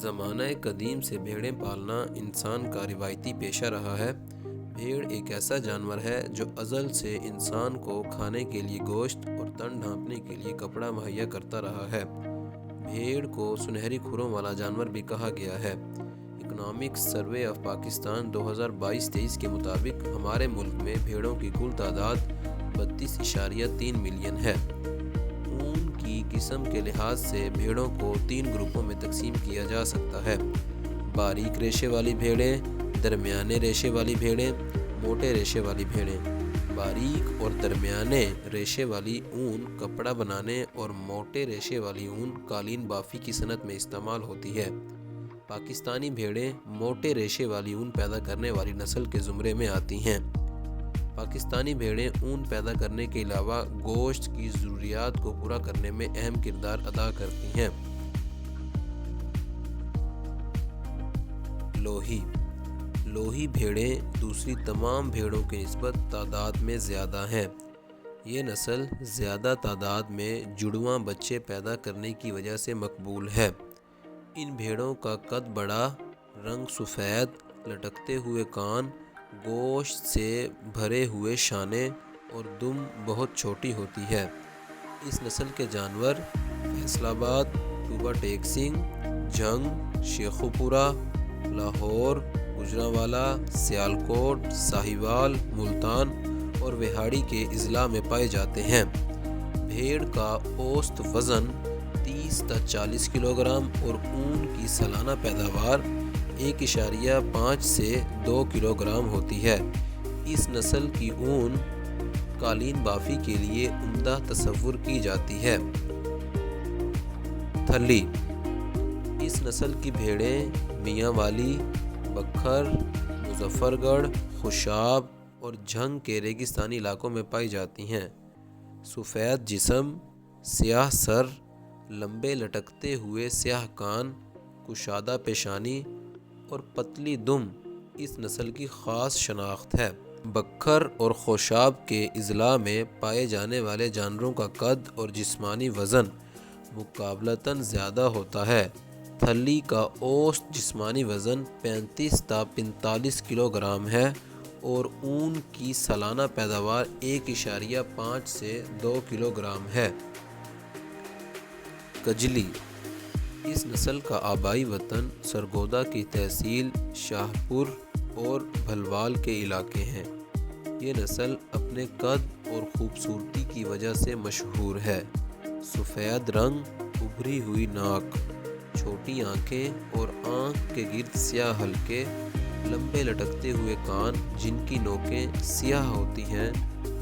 زمانہ قدیم سے بھیڑیں پالنا انسان کا روایتی پیشہ رہا ہے۔ بھیڑ ایک ایسا جانور ہے جو ازل سے انسان کو کھانے کے لیے گوشت اور تن ڈھانپنے کے لیے کپڑا مہیا کرتا رہا ہے۔ بھیڑ کو سنہری کھروں والا جانور بھی کہا گیا ہے۔ اکنامک سروے آف پاکستان 2022-23 کے مطابق ہمارے ملک میں بھیڑوں کی کل تعداد 32.3 ملین ہے۔ اون کی قسم کے لحاظ سے بھیڑوں کو 3 گروپوں میں تقسیم کیا جا سکتا ہے: باریک ریشے والی بھیڑیں، درمیانے ریشے والی بھیڑیں، موٹے ریشے والی بھیڑیں۔ باریک اور درمیانے ریشے والی اون کپڑا بنانے اور موٹے ریشے والی اون قالین بافی کی صنعت میں استعمال ہوتی ہے۔ پاکستانی بھیڑیں موٹے ریشے والی اون پیدا کرنے والی نسل کے زمرے میں آتی ہیں۔ پاکستانی بھیڑیں اون پیدا کرنے کے علاوہ گوشت کی ضروریات کو پورا کرنے میں اہم کردار ادا کرتی ہیں۔ لوہی بھیڑیں دوسری تمام بھیڑوں کی نسبت تعداد میں زیادہ ہیں۔ یہ نسل زیادہ تعداد میں جڑواں بچے پیدا کرنے کی وجہ سے مقبول ہے۔ ان بھیڑوں کا قد بڑا، رنگ سفید، لٹکتے ہوئے کان، گوشت سے بھرے ہوئے شانے اور دم بہت چھوٹی ہوتی ہے۔ اس نسل کے جانور فیصل آباد، ٹوبہ ٹیک سنگھ، جھنگ، شیخوپورہ، لاہور، گوجرانوالہ، سیالکوٹ، ساہیوال، ملتان اور وہاڑی کے اضلاع میں پائے جاتے ہیں۔ بھیڑ کا اوسط وزن 30 تا 40 کلوگرام اور اون کی سالانہ پیداوار 1.5 سے 2 کلوگرام ہوتی ہے۔ اس نسل کی اون قالین بافی کے لیے عمدہ تصور کی جاتی ہے۔ تھلی: اس نسل کی بھیڑیں میاں والی، بکھر، مظفر گڑھ، خوشاب اور جھنگ کے ریگستانی علاقوں میں پائی جاتی ہیں۔ سفید جسم، سیاہ سر، لمبے لٹکتے ہوئے سیاہ کان، کشادہ پیشانی اور پتلی دم اس نسل کی خاص شناخت ہے۔ بکھر اور خوشاب کے اضلاع میں پائے جانے والے جانوروں کا قد اور جسمانی وزن مقابلتاً زیادہ ہوتا ہے۔ تھلی کا اوسط جسمانی وزن 35 تا 45 کلوگرام ہے اور اون کی سالانہ پیداوار 1.5 سے 2 کلوگرام ہے۔ کجلی: اس نسل کا آبائی وطن سرگودا کی تحصیل شاہپور اور بھلوال کے علاقے ہیں۔ یہ نسل اپنے قد اور خوبصورتی کی وجہ سے مشہور ہے۔ سفید رنگ، ابھری ہوئی ناک، چھوٹی آنکھیں اور آنکھ کے گرد سیاہ حلقے، لمبے لٹکتے ہوئے کان جن کی نوکیں سیاہ ہوتی ہیں،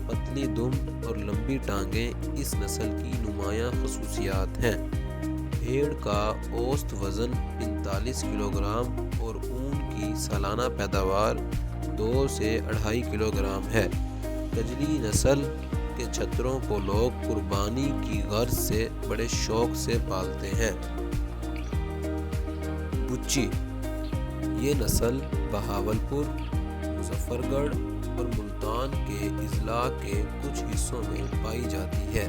پتلی دم اور لمبی ٹانگیں اس نسل کی نمایاں خصوصیات ہیں۔ بھیڑ کا اوسط وزن 45 کلوگرام اور اون کی سالانہ پیداوار 2 سے 2.5 کلوگرام ہے۔ کجلی نسل کے چھتروں کو لوگ قربانی کی غرض سے بڑے شوق سے پالتے ہیں۔ بچی: یہ نسل بہاولپور، مظفر گڑھ اور ملتان کے اضلاع کے کچھ حصوں میں پائی جاتی ہے۔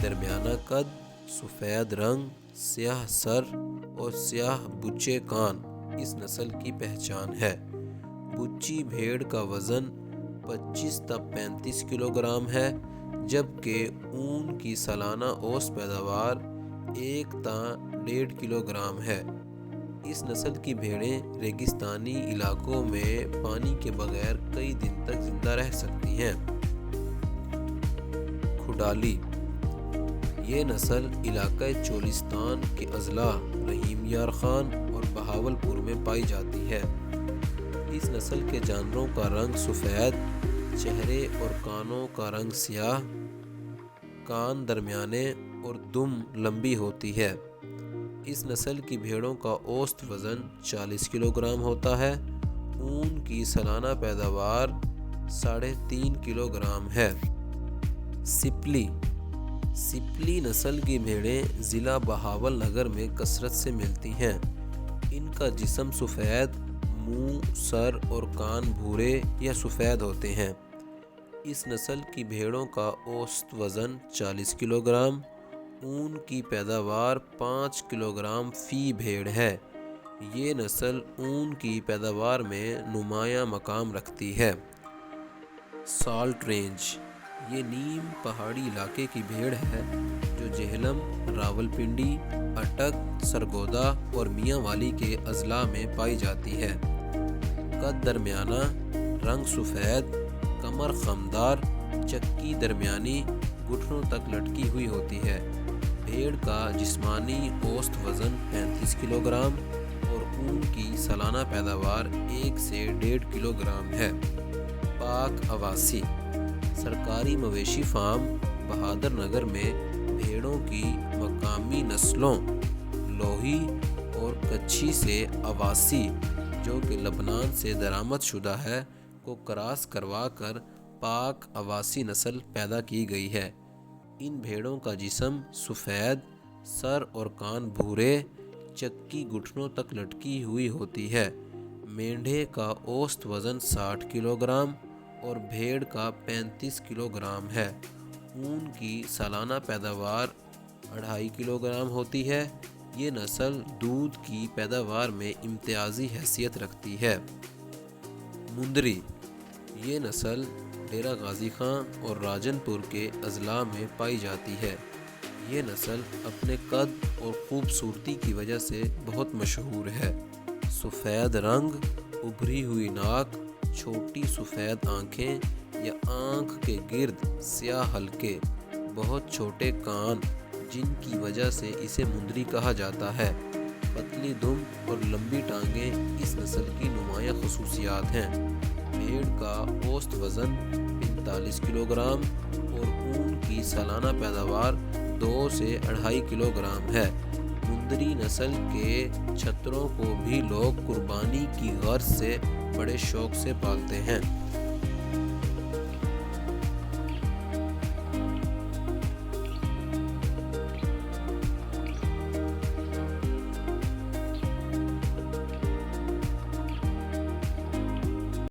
درمیانہ قد، سفید رنگ، سیاہ سر اور سیاہ بچے کان اس نسل کی پہچان ہے۔ بچی بھیڑ کا وزن 25 تا 35 کلوگرام ہے جبکہ اون کی سالانہ اوسط پیداوار 1 تا 1.5 کلوگرام ہے۔ اس نسل کی بھیڑیں ریگستانی علاقوں میں پانی کے بغیر کئی دن تک زندہ رہ سکتی ہیں۔ کھڈالی: یہ نسل علاقہ چولستان کے اضلاع رحیم یار خان اور بہاولپور میں پائی جاتی ہے۔ اس نسل کے جانوروں کا رنگ سفید، چہرے اور کانوں کا رنگ سیاہ، کان درمیانے اور دم لمبی ہوتی ہے۔ اس نسل کی بھیڑوں کا اوسط وزن 40 کلوگرام ہوتا ہے۔ اون کی سالانہ پیداوار 3.5 کلوگرام ہے۔ سپلی نسل کی بھیڑیں ضلع بہاول نگر میں کثرت سے ملتی ہیں۔ ان کا جسم سفید، منہ، سر اور کان بھورے یا سفید ہوتے ہیں۔ اس نسل کی بھیڑوں کا اوسط وزن 40 کلوگرام، اون کی پیداوار 5 کلوگرام فی بھیڑ ہے۔ یہ نسل اون کی پیداوار میں نمایاں مقام رکھتی ہے۔ سالٹ رینج، یہ نیم پہاڑی علاقے کی بھیڑ ہے جو جہلم، راولپنڈی، اٹک، سرگودا اور میاں والی کے اضلاع میں پائی جاتی ہے۔ قد درمیانہ، رنگ سفید، کمر خمدار، چکی درمیانی، گھٹنوں تک لٹکی ہوئی ہوتی ہے۔ بھیڑ کا جسمانی اوسط وزن 35 کلو گرام اور اون کی سالانہ پیداوار 1 سے 1.5 کلو گرام ہے۔ پاک اواسی، سرکاری مویشی فارم بہادر نگر میں بھیڑوں کی مقامی نسلوں لوہی اور کچھی سے اواسی، جو کہ لبنان سے درآمد شدہ ہے، کو کراس کروا کر پاک اواسی نسل پیدا کی گئی ہے۔ ان بھیڑوں کا جسم سفید، سر اور کان بھورے، چکی گھٹنوں تک لٹکی ہوئی ہوتی ہے۔ مینڈھے کا اوسط وزن 60 کلو گرام اور بھیڑ کا 35 کلو گرام ہے۔ اون کی سالانہ پیداوار 2.5 کلو گرام ہوتی ہے۔ یہ نسل دودھ کی پیداوار میں امتیازی حیثیت رکھتی ہے۔ مندری، یہ نسل ڈیرہ غازی خان اور راجن پور کے اضلاع میں پائی جاتی ہے۔ یہ نسل اپنے قد اور خوبصورتی کی وجہ سے بہت مشہور ہے۔ سفید رنگ، ابھری ہوئی ناک، چھوٹی سفید آنکھیں یا آنکھ کے گرد سیاہ حلقے، بہت چھوٹے کان جن کی وجہ سے اسے مندری کہا جاتا ہے۔ پتلی دم اور لمبی ٹانگیں اس نسل کی نمایاں خصوصیات ہیں۔ بھیڑ کا اوسط وزن 45 کلو گرام اور اون کی سالانہ پیداوار 2 سے 2.5 کلو گرام ہے۔ مندری نسل کے چھتروں کو بھی لوگ قربانی کی غرض سے بڑے شوق سے پالتے ہیں۔